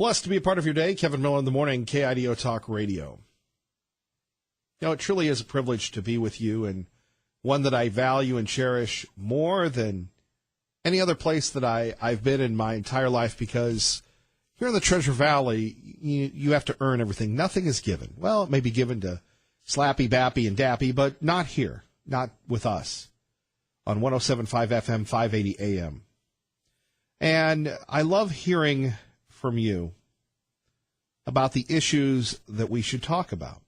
Blessed to be a part of your day. Kevin Miller in the morning, KIDO Talk Radio. You know, it truly is a privilege to be with you, and one that I value and cherish more than any other place that I've been in my entire life, because here in the Treasure Valley, you have to earn everything. Nothing is given. Well, it may be given to Slappy, Bappy, and Dappy, but not here, not with us on 107.5 FM, 580 AM. And I love hearing from you about the issues that we should talk about.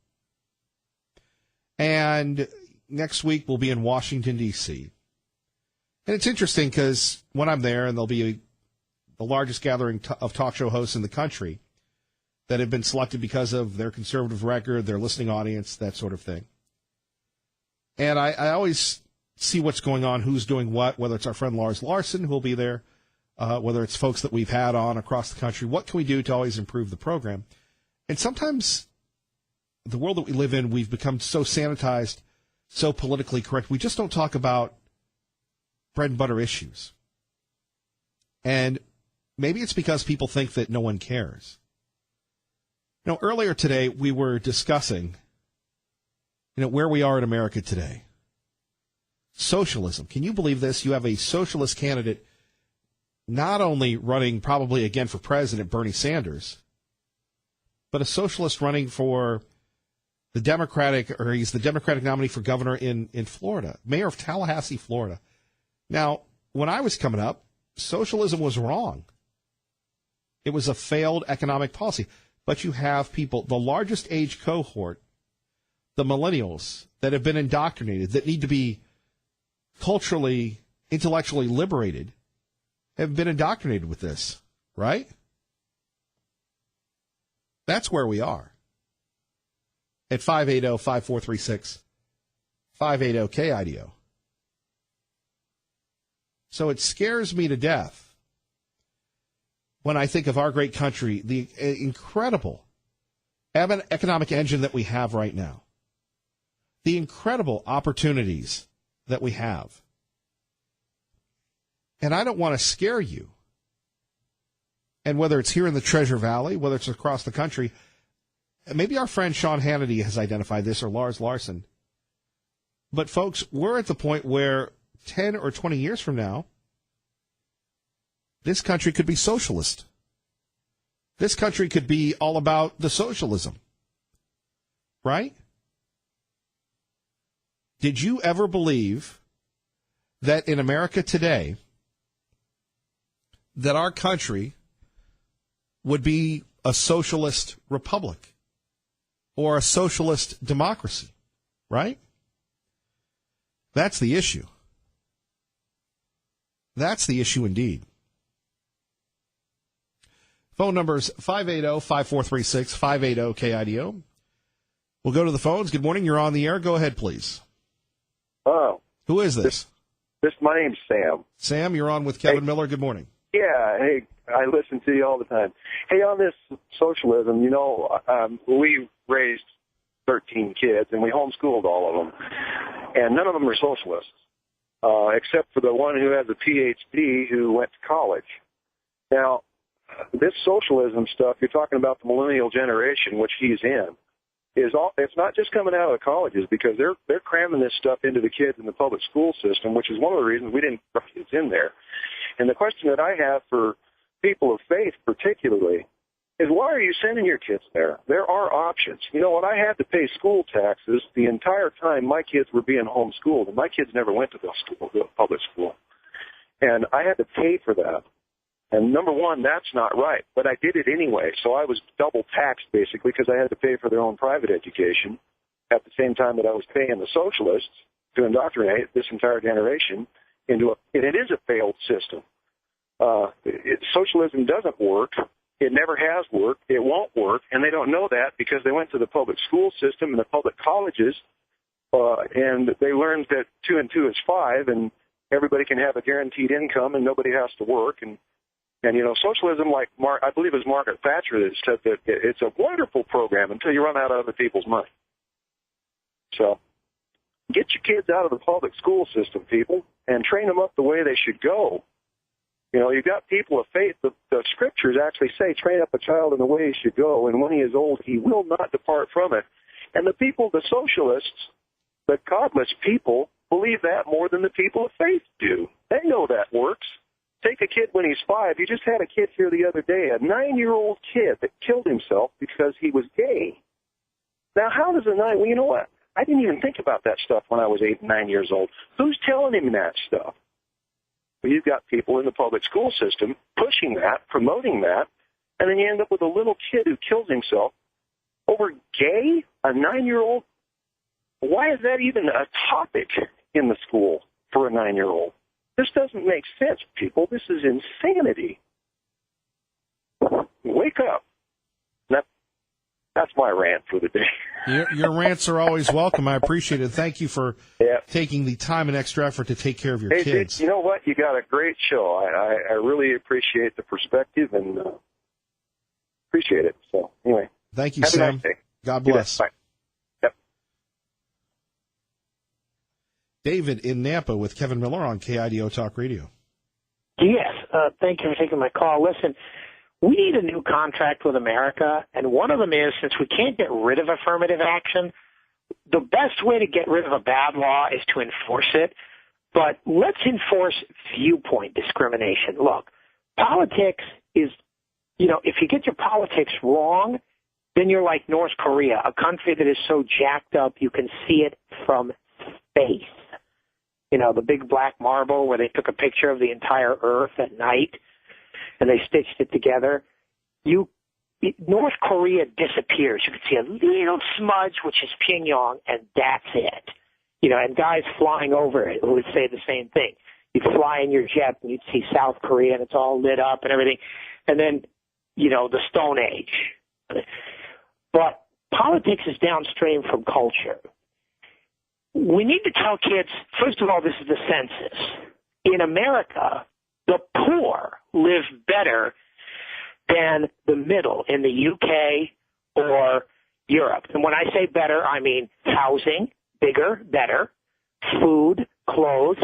And next week we'll be in Washington, D.C. And it's interesting because when I'm there, and there'll be the largest gathering of talk show hosts in the country that have been selected because of their conservative record, their listening audience, that sort of thing. And I always see what's going on, who's doing what, whether it's our friend Lars Larson, who will be there, whether it's folks that we've had on across the country. What can we do to always improve the program? And sometimes the world that we live in, we've become so sanitized, so politically correct, we just don't talk about bread and butter issues. And maybe it's because people think that no one cares. You know, earlier today we were discussing, where we are in America today. Socialism. Can you believe this? You have a socialist candidate not only running probably again for president, Bernie Sanders, but a socialist running for he's the Democratic nominee for governor in Florida, mayor of Tallahassee, Florida. Now, when I was coming up, socialism was wrong. It was a failed economic policy. But you have people, the largest age cohort, the millennials, that have been indoctrinated, that need to be culturally, intellectually liberated, have been indoctrinated with this, right? That's where we are. At 580-5436, 580-KIDO. So it scares me to death when I think of our great country, the incredible economic engine that we have right now, the incredible opportunities that we have. And I don't want to scare you. And whether it's here in the Treasure Valley, whether it's across the country, maybe our friend Sean Hannity has identified this, or Lars Larson. But folks, we're at the point where 10 or 20 years from now, this country could be socialist. This country could be all about the socialism. Right? Did you ever believe that in America today, that our country would be a socialist republic or a socialist democracy? Right? That's the issue. That's the issue indeed. Phone numbers 580-5436, 580-KIDO. We'll go to the phones. Good morning. You're on the air. Go ahead, please. Hello. Who is this? My name's Sam. Sam, you're on with Kevin Miller. Good morning. Yeah. Hey, I listen to you all the time. Hey, on this socialism, we raised 13 kids, and we homeschooled all of them. And none of them are socialists, except for the one who has a PhD who went to college. Now, this socialism stuff, you're talking about the millennial generation, which he's in, it's not just coming out of the colleges, because they're cramming this stuff into the kids in the public school system, which is one of the reasons we didn't put kids in there. And the question that I have for people of faith particularly is, why are you sending your kids there? There are options. When I had to pay school taxes the entire time my kids were being homeschooled, and my kids never went to public school, and I had to pay for that. And number one, that's not right. But I did it anyway, so I was double taxed basically, because I had to pay for their own private education at the same time that I was paying the socialists to indoctrinate this entire generation into and it is a failed system. Socialism doesn't work. It never has worked. It won't work, and they don't know that because they went to the public school system and the public colleges, and they learned that 2 and 2 is 5, and everybody can have a guaranteed income and nobody has to work. And socialism, like I believe it was Margaret Thatcher that said that it's a wonderful program until you run out of other people's money. So get your kids out of the public school system, people, and train them up the way they should go. You know, you've got people of faith. The scriptures actually say, train up a child in the way he should go, and when he is old, he will not depart from it. And the people, the socialists, the godless people, believe that more than the people of faith do. They know that works. Take a kid when he's 5. You just had a kid here the other day, a 9-year-old kid that killed himself because he was gay. Now, how does well, you know what? I didn't even think about that stuff when I was 8 and 9 years old. Who's telling him that stuff? Well, you've got people in the public school system pushing that, promoting that, and then you end up with a little kid who kills himself over gay, a 9-year-old. Why is that even a topic in the school for a 9-year-old? This doesn't make sense, people. This is insanity. Wake up. That's my rant for the day. Your rants are always welcome. I appreciate it. Thank you for taking the time and extra effort to take care of your kids. Dude, you know what? You got a great show. I really appreciate the perspective and appreciate it. So, anyway. Thank you, Have Sam. a nice day. God bless. Bye. Yep. David in Nampa with Kevin Miller on KIDO Talk Radio. Yes. Thank you for taking my call. Listen, we need a new contract with America, and one of them is, since we can't get rid of affirmative action, the best way to get rid of a bad law is to enforce it. But let's enforce viewpoint discrimination. Look, politics is, if you get your politics wrong, then you're like North Korea, a country that is so jacked up you can see it from space. The big black marble where they took a picture of the entire Earth at night and they stitched it together. North Korea disappears. You can see a little smudge, which is Pyongyang, and that's it. And guys flying over it who would say the same thing. You'd fly in your jet and you'd see South Korea and it's all lit up and everything. And then, the Stone Age. But politics is downstream from culture. We need to tell kids, first of all, this is the census. In America, the poor live better than the middle in the UK or Europe. And when I say better, I mean housing, bigger, better, food, clothes,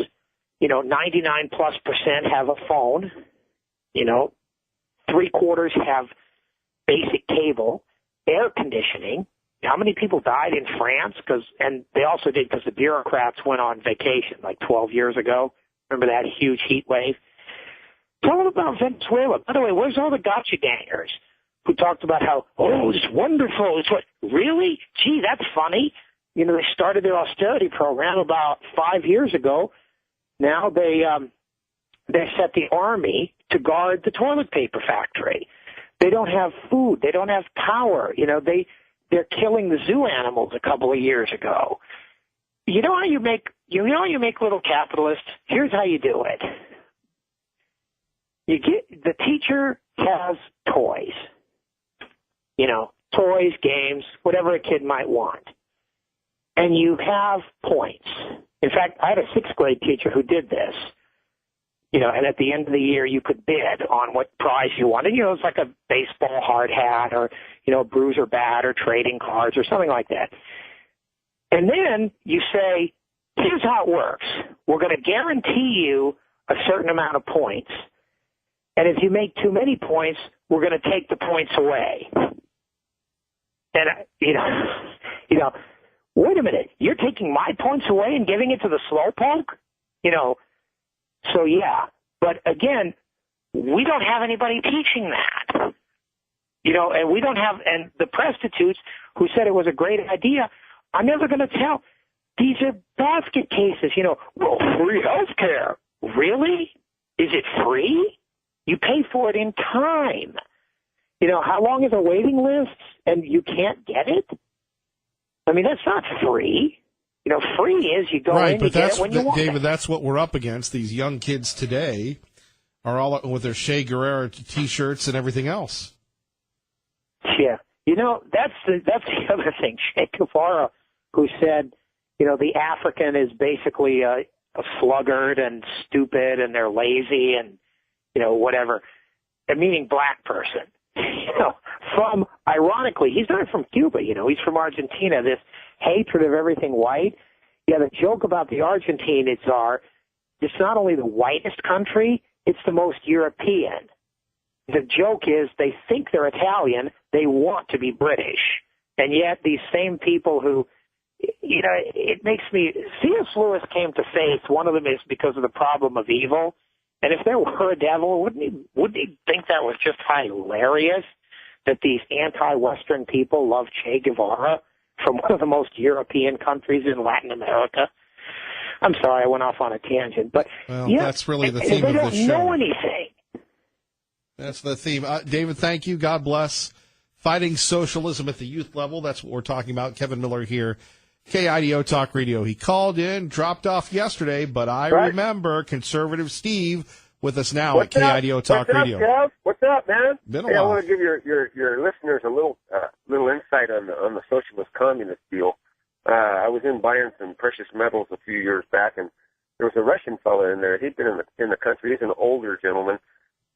99+% have a phone, 3/4 have basic cable, air conditioning. How many people died in France? And they also did because the bureaucrats went on vacation like 12 years ago. Remember that huge heat wave? Tell them about Venezuela. By the way, where's all the gotcha gangers who talked about how, it's wonderful. It's what, really? Gee, that's funny. They started their austerity program about 5 years ago. Now they set the army to guard the toilet paper factory. They don't have food. They don't have power. They're killing the zoo animals a couple of years ago. You know how you make little capitalists? Here's how you do it. The teacher has toys. Toys, games, whatever a kid might want. And you have points. In fact, I had a 6th grade teacher who did this. And at the end of the year, you could bid on what prize you wanted. It's like a baseball hard hat or, a bruiser bat or trading cards or something like that. And then you say, here's how it works. We're going to guarantee you a certain amount of points. And if you make too many points, we're going to take the points away. And, wait a minute. You're taking my points away and giving it to the slowpoke? So, yeah. But, again, we don't have anybody teaching that. And we don't have – and the prostitutes who said it was a great idea, I'm never going to tell. These are basket cases, free health care. Really? Is it free? You pay for it in time. How long is a waiting list and you can't get it? I mean, that's not free. Free is you go in, you get it when you want it. David, that's what we're up against. These young kids today are all with their Che Guevara T-shirts and everything else. Yeah. That's the other thing. Che Guevara, who said, the African is basically a sluggard and stupid and they're lazy and, whatever, and meaning black person. Ironically, he's not from Cuba, he's from Argentina, this hatred of everything white. Yeah, the joke about the Argentines are, it's not only the whitest country, it's the most European. The joke is they think they're Italian, they want to be British. And yet these same people who, you know, it makes me, C.S. Lewis came to faith, one of them is because of the problem of evil. And if there were a devil, wouldn't he think that was just hilarious that these anti-Western people love Che Guevara from one of the most European countries in Latin America? I'm sorry, I went off on a tangent, but that's really the theme of the show. They don't know anything. That's the theme. David, thank you. God bless. Fighting socialism at the youth level. That's what we're talking about. Kevin Miller here, KIDO Talk Radio. He called in, dropped off yesterday, but I remember Conservative Steve with us now at KIDO Talk Radio. Kev? What's up, man? Been a I while. want to give your listeners a little insight on the socialist communist deal. I was in buying some precious metals a few years back, and there was a Russian fellow in there. He'd been in the country. He's an older gentleman.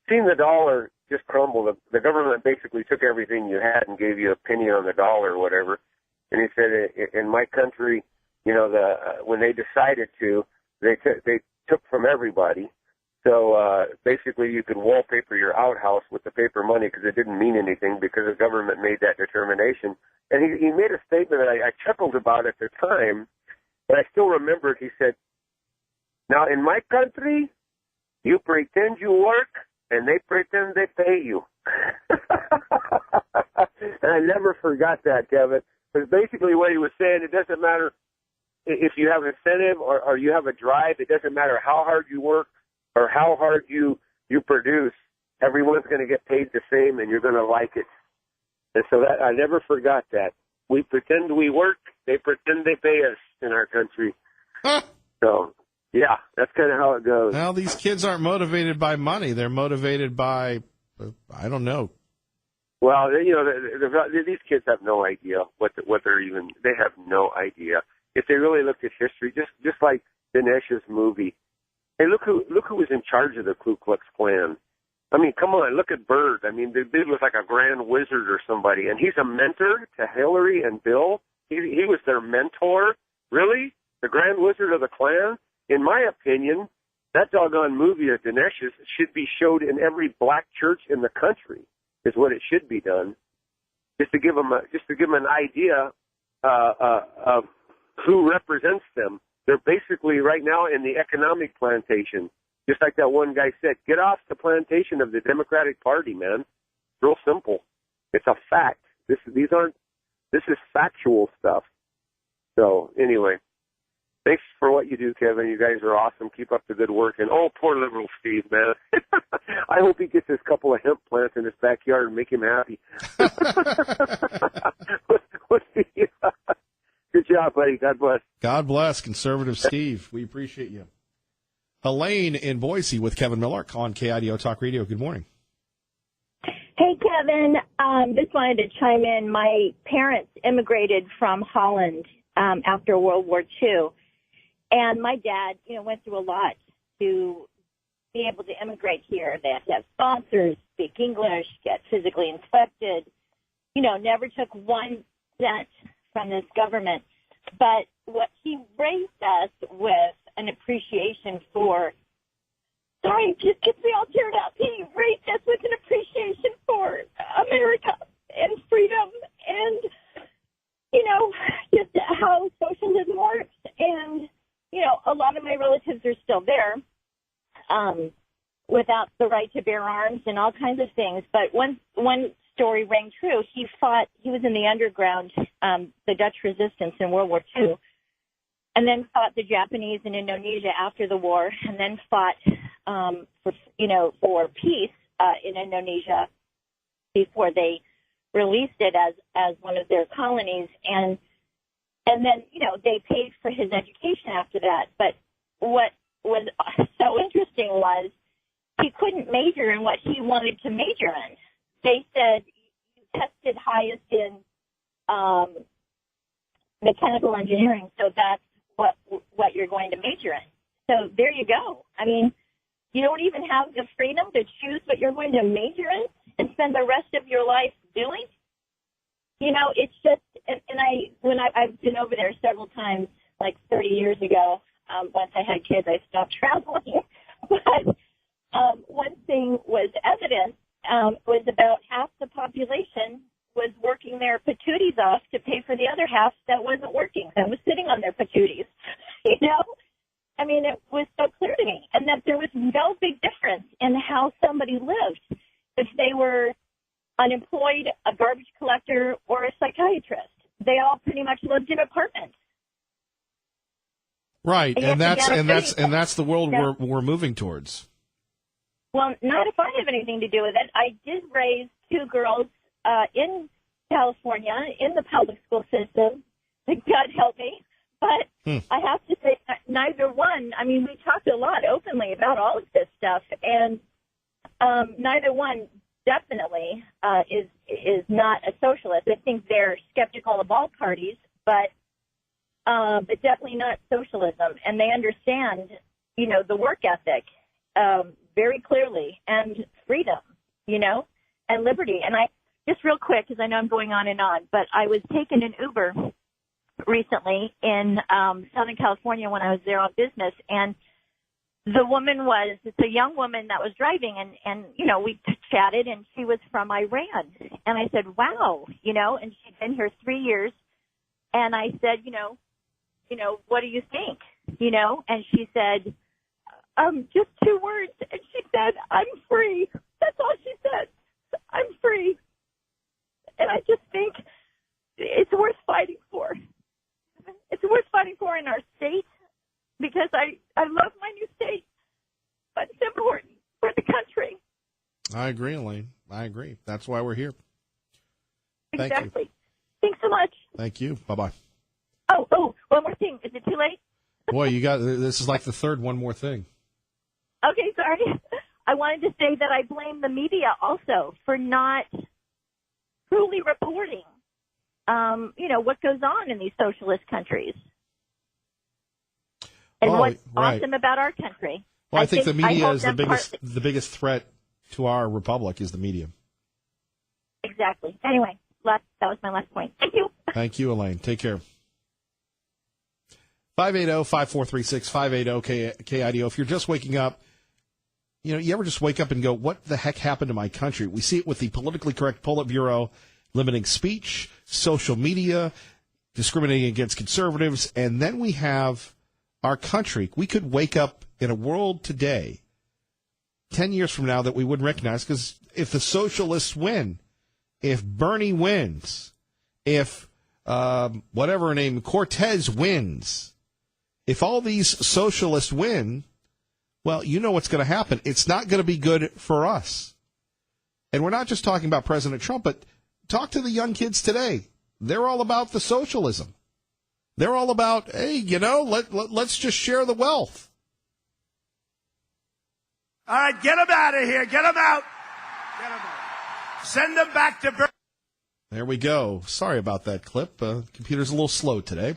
Seen the dollar just crumble. The government basically took everything you had and gave you a penny on the dollar or whatever. And he said, in my country, you know, when they decided to, they took from everybody. So basically, you could wallpaper your outhouse with the paper money because it didn't mean anything because the government made that determination. And he made a statement that I chuckled about at the time, but I still remember it. He said, "Now in my country, you pretend you work, and they pretend they pay you." And I never forgot that, Kevin. Because basically what he was saying, it doesn't matter if you have incentive or you have a drive. It doesn't matter how hard you work or how hard you produce. Everyone's going to get paid the same, and you're going to like it. And so that I never forgot that. We pretend we work. They pretend they pay us in our country. So, yeah, that's kind of how it goes. Well, these kids aren't motivated by money. They're motivated by, I don't know. Well, you know, these kids have no idea what they're even. They have no idea. If they really looked at history, just like Dinesh's movie. Hey, look who was in charge of the Ku Klux Klan. I mean, come on, look at Byrd. I mean, the dude was like a grand wizard or somebody, and he's a mentor to Hillary and Bill. He was their mentor. Really? The grand wizard of the Klan? In my opinion, that doggone movie of Dinesh's should be showed in every black church in the country, is what it should be done, just to give them an idea of who represents them. They're basically right now in the economic plantation. Just like that one guy said, get off the plantation of the Democratic Party, man. It's real simple. It's a fact. This is factual stuff. So anyway, thanks for what you do, Kevin. You guys are awesome. Keep up the good work. And oh, poor liberal Steve, man. I hope he gets his couple of hemp plants in his backyard and make him happy. Good job, buddy. God bless. God bless, Conservative Steve. We appreciate you. Elaine in Boise with Kevin Miller on KIDO Talk Radio. Good morning. Hey, Kevin. Just wanted to chime in. My parents immigrated from Holland after World War II. And my dad, went through a lot to be able to immigrate here. They had to have sponsors, speak English, get physically inspected. Never took 1 cent from this government. But what he raised us with an appreciation for, sorry, it just gets me all teared up. He raised us with an appreciation for America and freedom and, just how socialism works. And, a lot of my relatives are still there without the right to bear arms and all kinds of things. But one story rang true. He was in the underground, the Dutch resistance in World War II, and then fought the Japanese in Indonesia after the war, and then fought for peace in Indonesia before they released it as one of their colonies, and then they paid for his education after that. But what was so interesting was he couldn't major in what he wanted to major in. They said you tested highest in mechanical engineering, so that's what you're going to major in. So there you go. I mean, you don't even have the freedom to choose what you're going to major in and spend the rest of your life doing. It's just, when I've been over there several times, like 30 years ago. Once I had kids, I stopped traveling. But one thing was evident, was about half the population was working their patooties off to pay for the other half that wasn't working, that was sitting on their patooties. You know? I mean, it was so clear to me. And that there was no big difference in how somebody lived if they were unemployed, a garbage collector, or a psychiatrist. They all pretty much lived in apartments. Right, and that's the world Yeah. we're moving towards. Well, not if I have anything to do with it. I did raise two girls in California in the public school system. God help me. But I have to say that neither one, I mean, we talked a lot openly about all of this stuff, and neither one definitely is not a socialist. I think they're skeptical of all parties, but definitely not socialism. And they understand, you know, the work ethic very clearly, and freedom, you know, and liberty. And I just real quick, because I know I'm going on and on, but I was taking an Uber recently in Southern California when I was there on business, and it's a young woman that was driving, and you know, we chatted, and she was from Iran, and I said, wow, you know, and she'd been here 3 years, and I said, you know, what do you think, you know, and she said, just 2 words, and she said, I'm free. That's all she said. I'm free. And I just think it's worth fighting for. It's worth fighting for in our state, because I love my new state, but it's important for the country. I agree, Elaine. I agree. That's why we're here. Thank Exactly. you. Thanks so much. Thank you. Bye-bye. Oh, one more thing. Is it too late? Boy, this is like the third one more thing. Okay, sorry. I wanted to say that I blame the media also for not truly reporting, you know, what goes on in these socialist countries. And what's awesome about our country. Well, I think the media is the biggest threat to our republic is the media. Exactly. Anyway, that was my last point. Thank you. Thank you, Elaine. Take care. 580-5436, 580-KIDO. If you're just waking up, you know, you ever just wake up and go, what the heck happened to my country? We see it with the politically correct Politburo limiting speech, social media, discriminating against conservatives, and then we have our country. We could wake up in a world today, 10 years from now, that we wouldn't recognize, because if the socialists win, if Bernie wins, if whatever her name, Cortez wins, if all these socialists win, well, you know what's going to happen. It's not going to be good for us. And we're not just talking about President Trump, but talk to the young kids today. They're all about the socialism. They're all about, hey, you know, let's just share the wealth. All right, get them out of here. Get them out. Get them out. Send them back to Bernie. There we go. Sorry about that clip. Computer's a little slow today,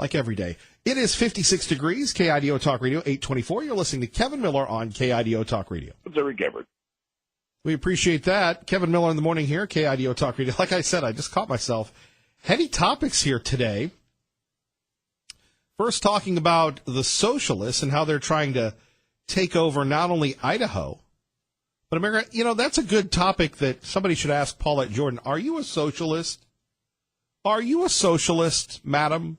like every day. It is 56 degrees, KIDO Talk Radio, 824. You're listening to Kevin Miller on KIDO Talk Radio. We appreciate that. Kevin Miller in the morning here, KIDO Talk Radio. Like I said, I just caught myself. Heady topics here today. First, talking about the socialists and how they're trying to take over not only Idaho, but America. You know, that's a good topic that somebody should ask Paulette Jordan. Are you a socialist? Are you a socialist, Madam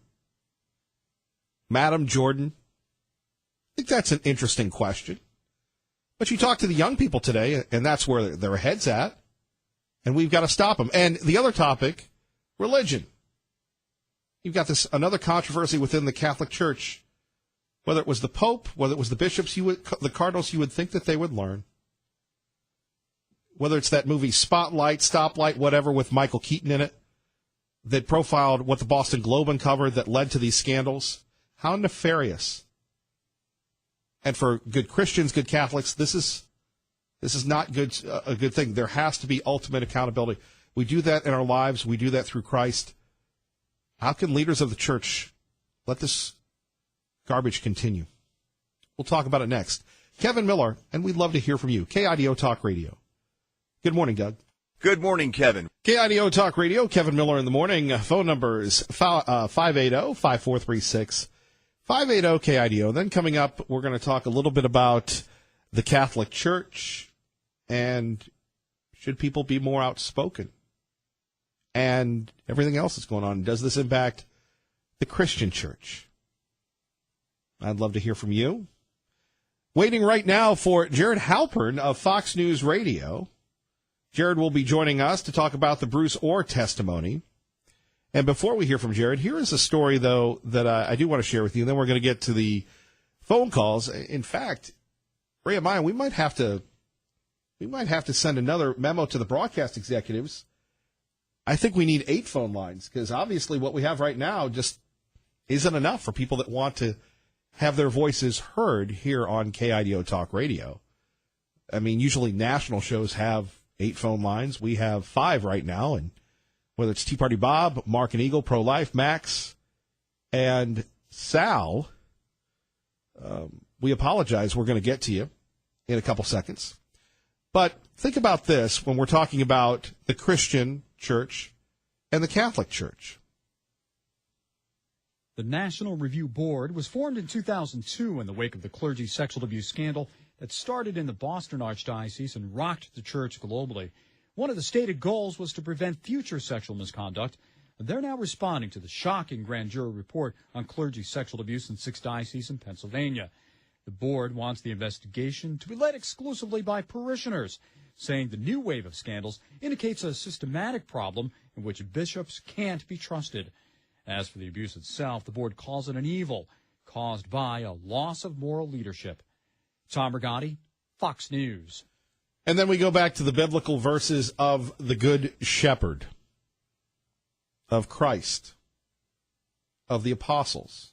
Jordan? I think that's an interesting question. But you talk to the young people today, and that's where their head's at, and we've got to stop them. And the other topic, religion. You've got another controversy within the Catholic Church. Whether it was the Pope, whether it was the bishops, the cardinals, you would think that they would learn. Whether it's that movie Spotlight, Stoplight, whatever, with Michael Keaton in it, that profiled what the Boston Globe uncovered that led to these scandals. How nefarious. And for good Christians, good Catholics, this is not a good thing. There has to be ultimate accountability. We do that in our lives. We do that through Christ. How can leaders of the church let this garbage continue? We'll talk about it next. Kevin Miller, and we'd love to hear from you. KIDO Talk Radio. Good morning, Doug. Good morning, Kevin. KIDO Talk Radio, Kevin Miller in the morning. Phone number is 580-5436. 580-KIDO. Then coming up, we're going to talk a little bit about the Catholic Church, and should people be more outspoken? And everything else that's going on. Does this impact the Christian church? I'd love to hear from you. Waiting right now for Jared Halpern of Fox News Radio. Jared will be joining us to talk about the Bruce Orr testimony. And before we hear from Jared, here is a story, though, that I do want to share with you. And then we're going to get to the phone calls. In fact, Ray and Maya, we might have to send another memo to the broadcast executives. I think we need 8 phone lines, because obviously what we have right now just isn't enough for people that want to have their voices heard here on KIDO Talk Radio. I mean, usually national shows have 8 phone lines. We have 5 right now, and whether it's Tea Party Bob, Mark and Eagle, Pro-Life, Max, and Sal, we apologize. We're going to get to you in a couple seconds. But think about this when we're talking about the Christian church and the Catholic Church. The National Review Board was formed in 2002 in the wake of the clergy sexual abuse scandal that started in the Boston Archdiocese and rocked the church globally. One of the stated goals was to prevent future sexual misconduct. They're now responding to the shocking grand jury report on clergy sexual abuse in 6 dioceses in Pennsylvania. The board wants the investigation to be led exclusively by parishioners, saying the new wave of scandals indicates a systematic problem in which bishops can't be trusted. As for the abuse itself, the board calls it an evil caused by a loss of moral leadership. Tom Rigotti, Fox News. And then we go back to the biblical verses of the Good Shepherd, of Christ, of the apostles,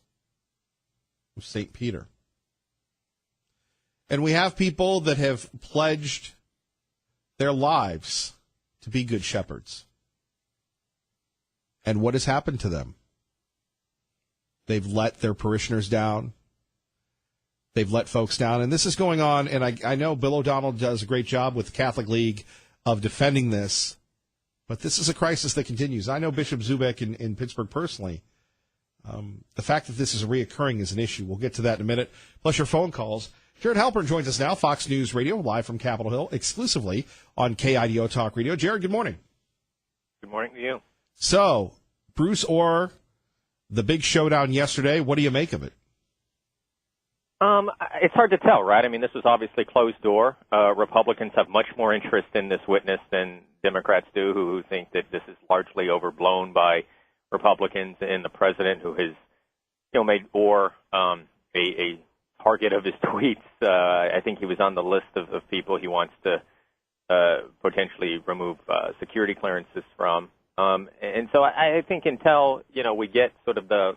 of St. Peter. And we have people that have pledged their lives to be good shepherds. And what has happened to them? They've let their parishioners down. They've let folks down. And this is going on, and I know Bill O'Donnell does a great job with the Catholic League of defending this, but this is a crisis that continues. I know Bishop Zubek in Pittsburgh personally. The fact that this is reoccurring is an issue. We'll get to that in a minute, plus your phone calls. Jared Halpern joins us now, Fox News Radio, live from Capitol Hill, exclusively on KIDO Talk Radio. Jared, good morning. Good morning to you. So, Bruce Orr, the big showdown yesterday, what do you make of it? It's hard to tell, right? I mean, this was obviously closed door. Republicans have much more interest in this witness than Democrats do, who think that this is largely overblown by Republicans and the president, who has, made Orr a target of his tweets. I think he was on the list of people he wants to potentially remove security clearances from. And so I think until, we get sort of the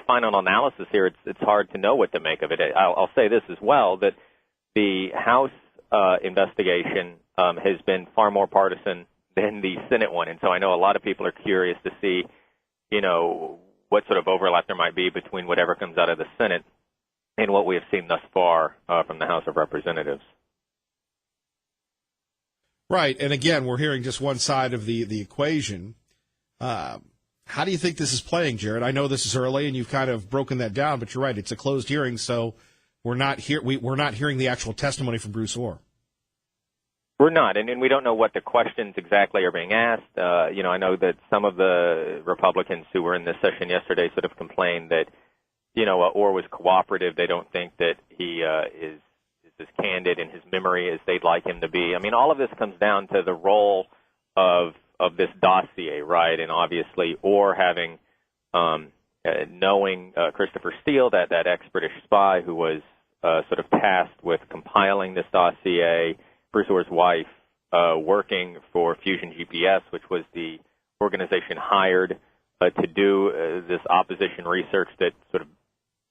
final analysis here, it's hard to know what to make of it. I'll say this as well, that the House investigation has been far more partisan than the Senate one. And so I know a lot of people are curious to see, what sort of overlap there might be between whatever comes out of the Senate and what we have seen thus far from the House of Representatives. Right. And again, we're hearing just one side of the equation. How do you think this is playing, Jared? I know this is early, and you've kind of broken that down, but you're right. It's a closed hearing, so we're not hearing the actual testimony from Bruce Orr. We're not, and we don't know what the questions exactly are being asked. I know that some of the Republicans who were in this session yesterday sort of complained that, Orr was cooperative. They don't think that he is as candid in his memory as they'd like him to be. I mean, all of this comes down to the role of this dossier, right? And obviously, Orr having knowing Christopher Steele, that ex-British spy who was sort of tasked with compiling this dossier, Bruce Orr's wife working for Fusion GPS, which was the organization hired to do this opposition research that sort of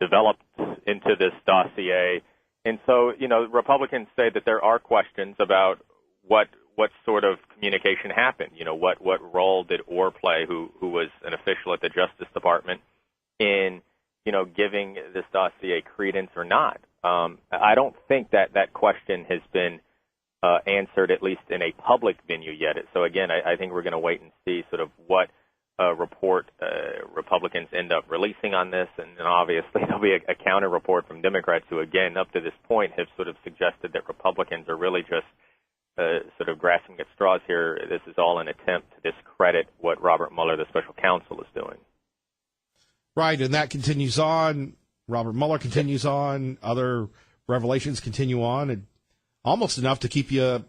developed into this dossier. And so, Republicans say that there are questions about what sort of communication happened. What role did Orr play, who was an official at the Justice Department, in, giving this dossier credence or not? I don't think that question has been answered, at least in a public venue yet. So again, I think we're going to wait and see sort of what report Republicans end up releasing on this, and then obviously there'll be a counter report from Democrats who, again, up to this point have sort of suggested that Republicans are really just sort of grasping at straws here. This is all an attempt to discredit what Robert Mueller, the special counsel, is doing. Right, and that continues on. Robert Mueller continues on. Other revelations continue on, and almost enough to keep you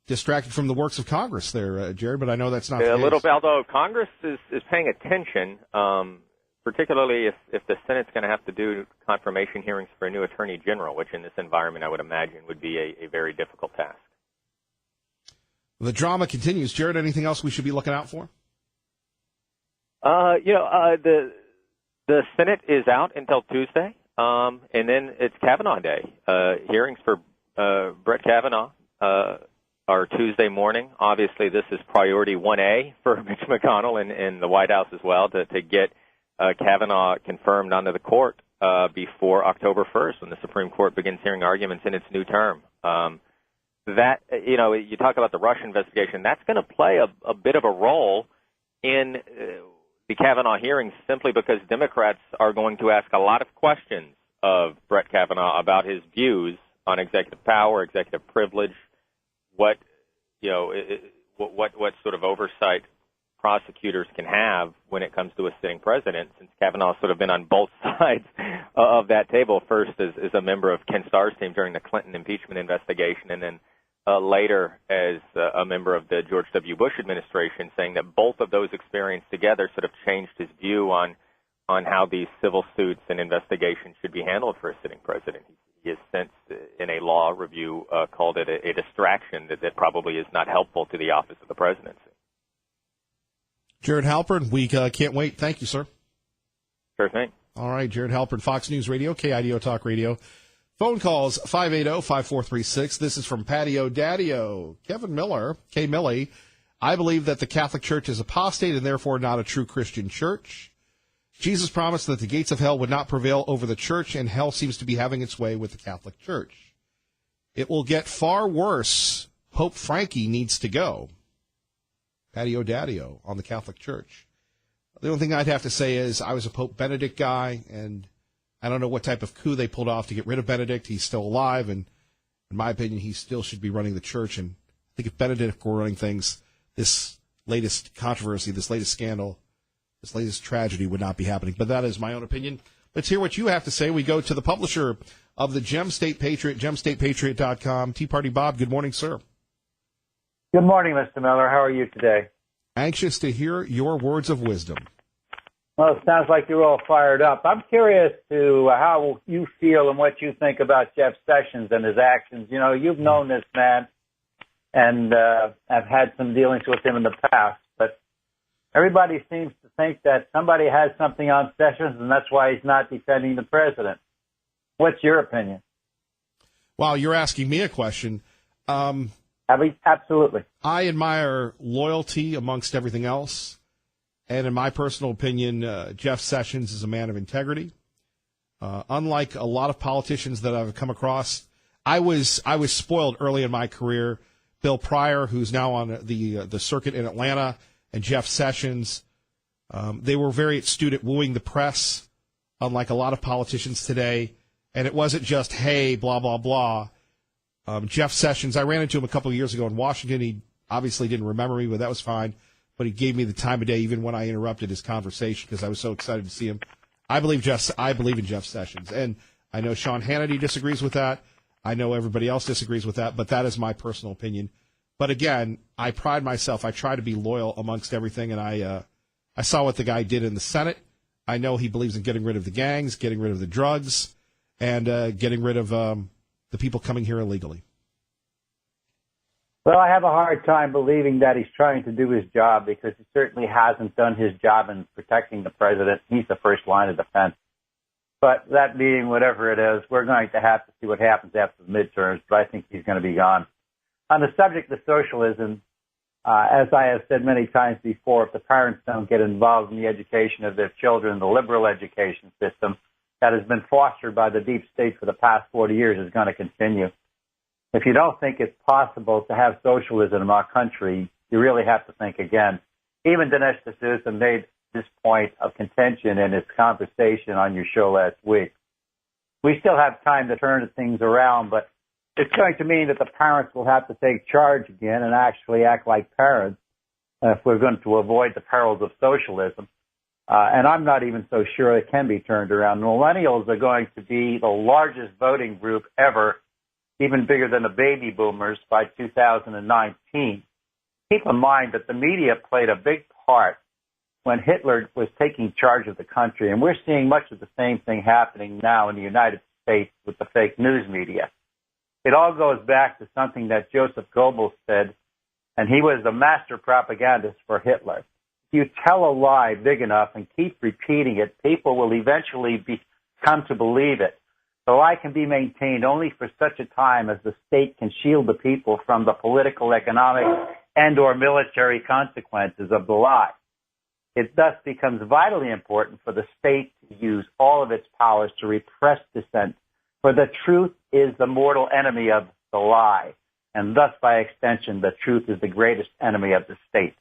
distracted from the works of Congress there, Jerry, but I know that's not the case. A little bit, although Congress is paying attention, particularly if the Senate's going to have to do confirmation hearings for a new attorney general, which in this environment I would imagine would be a very difficult task. The drama continues. Jared, anything else we should be looking out for? The Senate is out until Tuesday, and then it's Kavanaugh Day. Hearings for Brett Kavanaugh are Tuesday morning. Obviously, this is priority 1A for Mitch McConnell and the White House as well to get Kavanaugh confirmed onto the court before October 1st when the Supreme Court begins hearing arguments in its new term. You talk about the Russia investigation. That's going to play a bit of a role in the Kavanaugh hearings simply because Democrats are going to ask a lot of questions of Brett Kavanaugh about his views on executive power, executive privilege, what sort of oversight prosecutors can have when it comes to a sitting president, since Kavanaugh's sort of been on both sides of that table, first as a member of Ken Starr's team during the Clinton impeachment investigation, and then later as a member of the George W. Bush administration, saying that both of those experiences together sort of changed his view on how these civil suits and investigations should be handled for a sitting president. He has since, in a law review, called it a distraction that probably is not helpful to the office of the presidency. Jared Halpern, we can't wait. Thank you, sir. Sure thing. All right, Jared Halpern, Fox News Radio, KIDO Talk Radio. Phone calls 580-5436. This is from Patio Daddio. Kevin Miller, K. Milley, I believe that the Catholic Church is apostate and therefore not a true Christian church. Jesus promised that the gates of hell would not prevail over the church, and hell seems to be having its way with the Catholic Church. It will get far worse. Pope Frankie needs to go. Patio Daddio on the Catholic Church. The only thing I'd have to say is I was a Pope Benedict guy, and I don't know what type of coup they pulled off to get rid of Benedict. He's still alive, and in my opinion, he still should be running the church. And I think if Benedict were running things, this latest controversy, this latest scandal, this latest tragedy would not be happening. But that is my own opinion. Let's hear what you have to say. We go to the publisher of the Gem State Patriot, gemstatepatriot.com. Tea Party Bob, good morning, sir. Good morning, Mr. Miller. How are you today? Anxious to hear your words of wisdom. Well, it sounds like you're all fired up. I'm curious to how you feel and what you think about Jeff Sessions and his actions. You know, you've known this man and have had some dealings with him in the past, but everybody seems to think that somebody has something on Sessions, and that's why he's not defending the president. What's your opinion? Well, you're asking me a question. Absolutely. I admire loyalty amongst everything else. And in my personal opinion, Jeff Sessions is a man of integrity. Unlike a lot of politicians that I've come across, I was spoiled early in my career. Bill Pryor, who's now on the circuit in Atlanta, and Jeff Sessions, they were very astute at wooing the press, unlike a lot of politicians today. And it wasn't just, hey, blah, blah, blah. Jeff Sessions, I ran into him a couple of years ago in Washington. He obviously didn't remember me, but that was fine. But he gave me the time of day even when I interrupted his conversation because I was so excited to see him. I believe in Jeff Sessions. And I know Sean Hannity disagrees with that. I know everybody else disagrees with that, but that is my personal opinion. But again, I pride myself. I try to be loyal amongst everything, and I saw what the guy did in the Senate. I know he believes in getting rid of the gangs, getting rid of the drugs, and getting rid of the people coming here illegally. Well, I have a hard time believing that he's trying to do his job because he certainly hasn't done his job in protecting the president. He's the first line of defense. But that being whatever it is, we're going to have to see what happens after the midterms, but I think he's going to be gone. On the subject of socialism, as I have said many times before, if the parents don't get involved in the education of their children, the liberal education system that has been fostered by the deep state for the past 40 years is going to continue. If you don't think it's possible to have socialism in our country, you really have to think again. Even Dinesh D'Souza made this point of contention in his conversation on your show last week. We still have time to turn things around, but it's going to mean that the parents will have to take charge again and actually act like parents if we're going to avoid the perils of socialism. And I'm not even so sure it can be turned around. Millennials are going to be the largest voting group ever, even bigger than the baby boomers by 2019. Keep in mind that the media played a big part when Hitler was taking charge of the country, and we're seeing much of the same thing happening now in the United States with the fake news media. It all goes back to something that Joseph Goebbels said, and he was the master propagandist for Hitler. If you tell a lie big enough and keep repeating it, people will eventually come to believe it. The lie can be maintained only for such a time as the state can shield the people from the political, economic, and or military consequences of the lie. It thus becomes vitally important for the state to use all of its powers to repress dissent, for the truth is the mortal enemy of the lie, and thus, by extension, the truth is the greatest enemy of the state.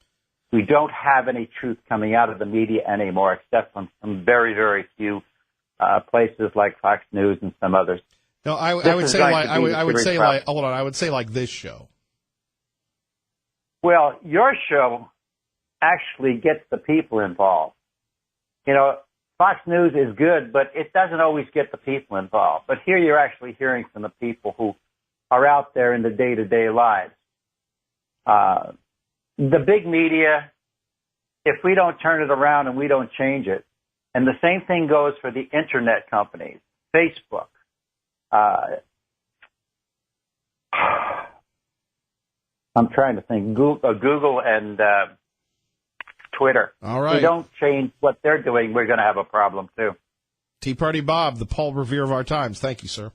We don't have any truth coming out of the media anymore, except from some very, very few places like Fox News and some others. No, I would say like this show. Well, your show actually gets the people involved. You know, Fox News is good, but it doesn't always get the people involved. But here you're actually hearing from the people who are out there in the day-to-day lives. The big media, if we don't turn it around and we don't change it, and the same thing goes for the internet companies, Facebook, I'm trying to think, Google and Twitter. All right. If we don't change what they're doing, we're going to have a problem too. Tea Party Bob, the Paul Revere of our times. Thank you, sir.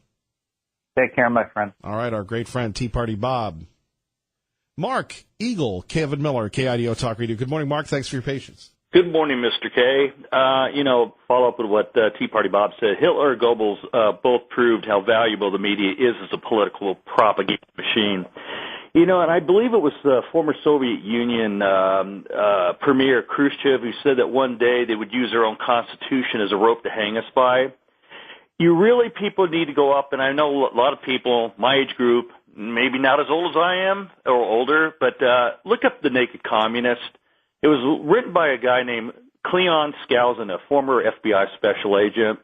Take care, my friend. All right, our great friend, Tea Party Bob. Mark Eagle, Kevin Miller, KIDO Talk Radio. Good morning, Mark. Thanks for your patience. Good morning, Mr. K. Follow up with what Tea Party Bob said. Hitler and Goebbels both proved how valuable the media is as a political propaganda machine. You know, and I believe it was the former Soviet Union Premier Khrushchev who said that one day they would use their own constitution as a rope to hang us by. People need to go up, and I know a lot of people, my age group, maybe not as old as I am or older, but look up The Naked Communist. It was written by a guy named Cleon Skousen, a former FBI special agent,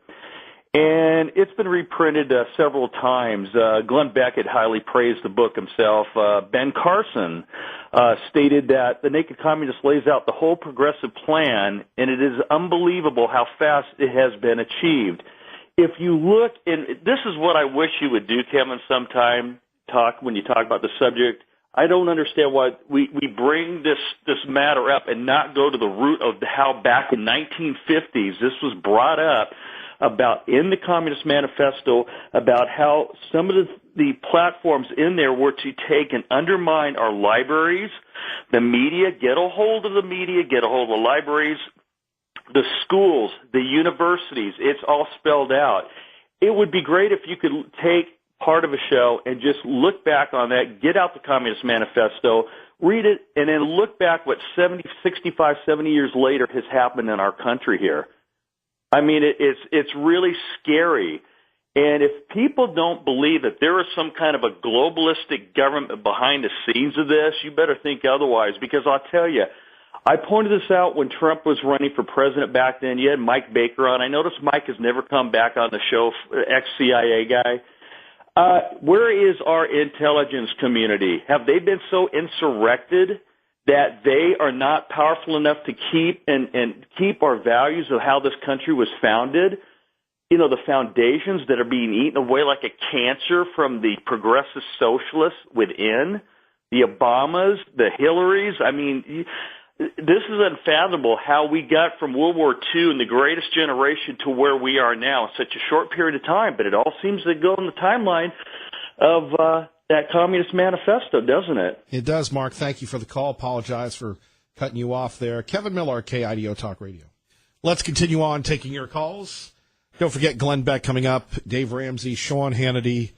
and it's been reprinted several times. Glenn Beck had highly praised the book himself. Ben Carson stated that The Naked Communist lays out the whole progressive plan, and it is unbelievable how fast it has been achieved. If you look, and this is what I wish you would do, Kevin, sometime, when you talk about the subject. I don't understand why we bring this matter up and not go to the root of how back in 1950s this was brought up about in the Communist Manifesto about how some of the platforms in there were to take and undermine our libraries, the media, get a hold of the media, get a hold of the libraries, the schools, the universities. It's all spelled out. It would be great if you could take part of a show and just look back on that, get out the Communist Manifesto, read it, and then look back what 65, 70 years later has happened in our country here. I mean, it's really scary. And if people don't believe that there is some kind of a globalistic government behind the scenes of this, you better think otherwise, because I'll tell you, I pointed this out when Trump was running for president back then. You had Mike Baker on. I noticed Mike has never come back on the show, ex-CIA guy. Where is our intelligence community? Have they been so insurrected that they are not powerful enough to keep our values of how this country was founded? You know, the foundations that are being eaten away like a cancer from the progressive socialists within, the Obamas, the Hillarys. I mean, this is unfathomable how we got from World War II and the greatest generation to where we are now in such a short period of time. But it all seems to go in the timeline of that Communist Manifesto, doesn't it? It does, Mark. Thank you for the call. Apologize for cutting you off there. Kevin Miller, KIDO Talk Radio. Let's continue on taking your calls. Don't forget Glenn Beck coming up, Dave Ramsey, Sean Hannity,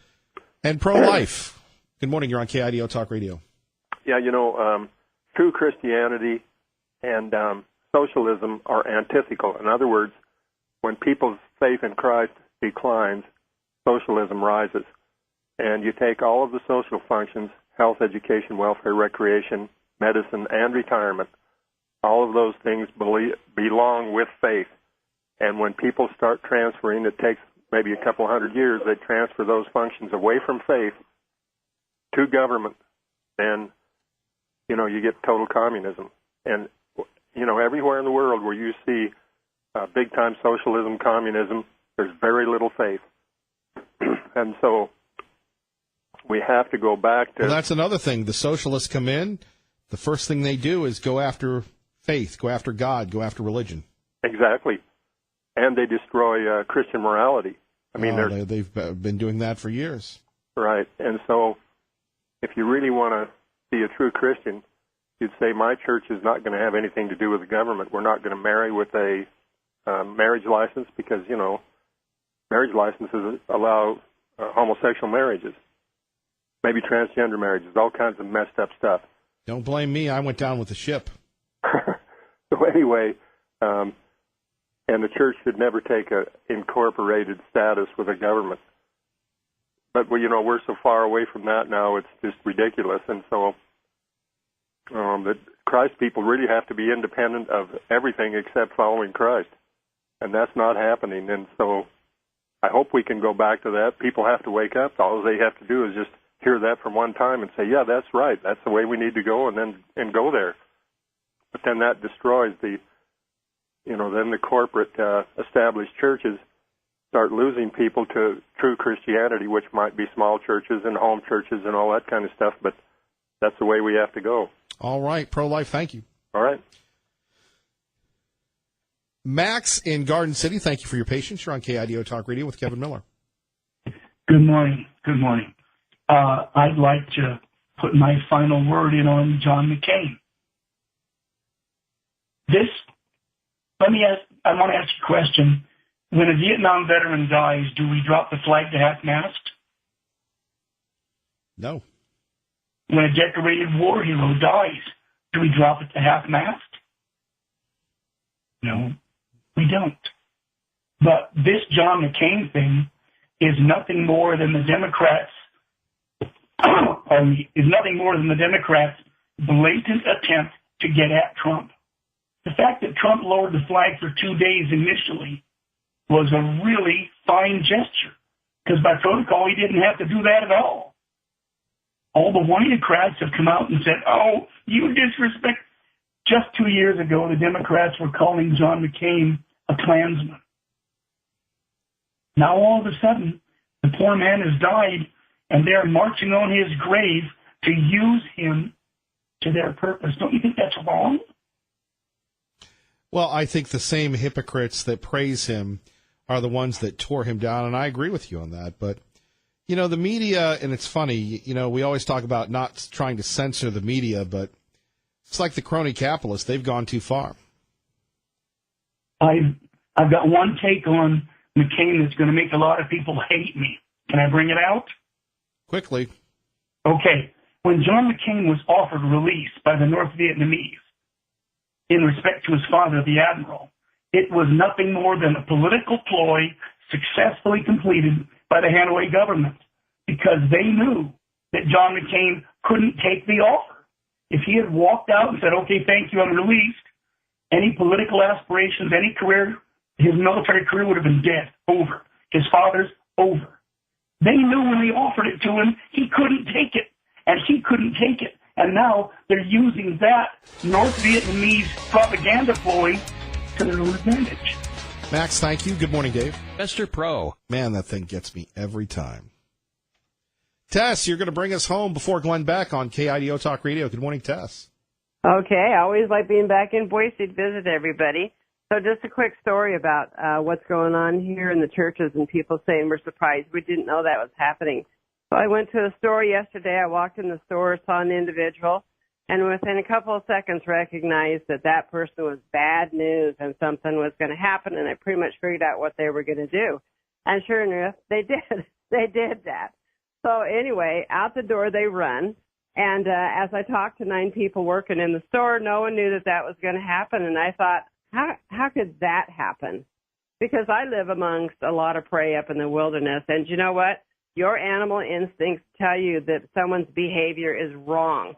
and Pro-Life. Good morning. You're on KIDO Talk Radio. Yeah, true Christianity and socialism are antithetical. In other words, when people's faith in Christ declines, socialism rises. And you take all of the social functions, health, education, welfare, recreation, medicine, and retirement, all of those things belong with faith. And when people start transferring, it takes maybe a couple hundred years, they transfer those functions away from faith to government, then, you get total communism. And, everywhere in the world where you see big-time socialism, communism, there's very little faith. And so we have to go back to... Well, that's another thing. The socialists come in, the first thing they do is go after faith, go after God, go after religion. Exactly. And they destroy Christian morality. I mean, they've been doing that for years. Right. And so if you really want to be a true Christian, you'd say my church is not going to have anything to do with the government. We're not going to marry with a marriage license because, marriage licenses allow homosexual marriages, maybe transgender marriages, all kinds of messed up stuff. Don't blame me. I went down with the ship. So anyway, and the church should never take a incorporated status with a government. But, we're so far away from that now, it's just ridiculous. And so the Christ people really have to be independent of everything except following Christ. And that's not happening. And so I hope we can go back to that. People have to wake up. All they have to do is just hear that from one time and say, yeah, that's right. That's the way we need to go, and go there. But then that destroys then the corporate established churches start losing people to true Christianity, which might be small churches and home churches and all that kind of stuff. But that's the way we have to go. All right. Pro-life, thank you. All right. Max in Garden City, thank you for your patience. You're on KIDO Talk Radio with Kevin Miller. Good morning. Good morning. I'd like to put my final word in on John McCain. I want to ask you a question. When a Vietnam veteran dies, do we drop the flag to half-mast? No. When a decorated war hero dies, do we drop it to half-mast? No, we don't. But this John McCain thing is nothing more than the Democrats' blatant attempt to get at Trump. The fact that Trump lowered the flag for 2 days initially was a really fine gesture, because by protocol he didn't have to do that at all. All the whiny-crats have come out and said, oh, you disrespect. Just 2 years ago, the Democrats were calling John McCain a Klansman. Now all of a sudden, the poor man has died, and they're marching on his grave to use him to their purpose. Don't you think that's wrong? Well, I think the same hypocrites that praise him are the ones that tore him down, and I agree with you on that. But, the media, and it's funny, we always talk about not trying to censor the media, but it's like the crony capitalists. They've gone too far. I've got one take on McCain that's going to make a lot of people hate me. Can I bring it out? Quickly. Okay. When John McCain was offered release by the North Vietnamese in respect to his father, the Admiral, it was nothing more than a political ploy successfully completed by the Hanoi government, because they knew that John McCain couldn't take the offer. If he had walked out and said, okay, thank you, I'm released, any political aspirations, any career, his military career would have been dead, over. His father's over. They knew when they offered it to him, he couldn't take it, and he couldn't take it. And now they're using that North Vietnamese propaganda ploy to their advantage. Max, thank you. Good morning, Dave. Mr. Pro. Man, that thing gets me every time. Tess, you're going to bring us home before Glenn Beck on KIDO Talk Radio. Good morning, Tess. Okay, I always like being back in Boise to visit everybody. So just a quick story about what's going on here in the churches and people saying we're surprised. We didn't know that was happening. So I went to a store yesterday. I walked in the store, saw an individual, and within a couple of seconds recognized that that person was bad news and something was going to happen, and I pretty much figured out what they were going to do. And sure enough, they did. They did that. So anyway, out the door they run, And as I talked to 9 people working in the store, no one knew that that was going to happen. And I thought, how could that happen? Because I live amongst a lot of prey up in the wilderness. And you know what? Your animal instincts tell you that someone's behavior is wrong.